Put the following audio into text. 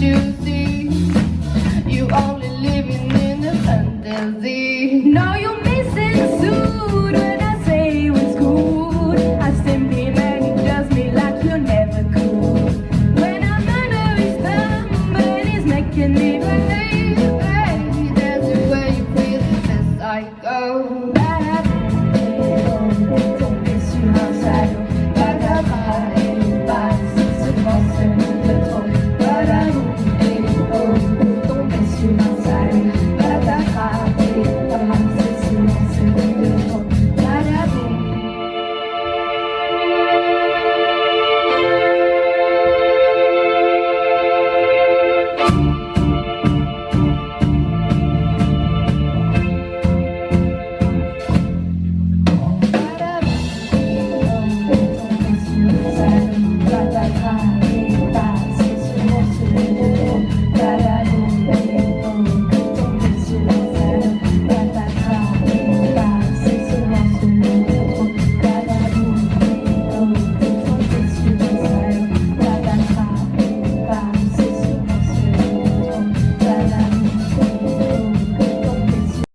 you see? You only living in a fantasy. No, you're missing suit when I say it was cool. I simply make it just me like you never could. When I'm under his thumb, but he's making it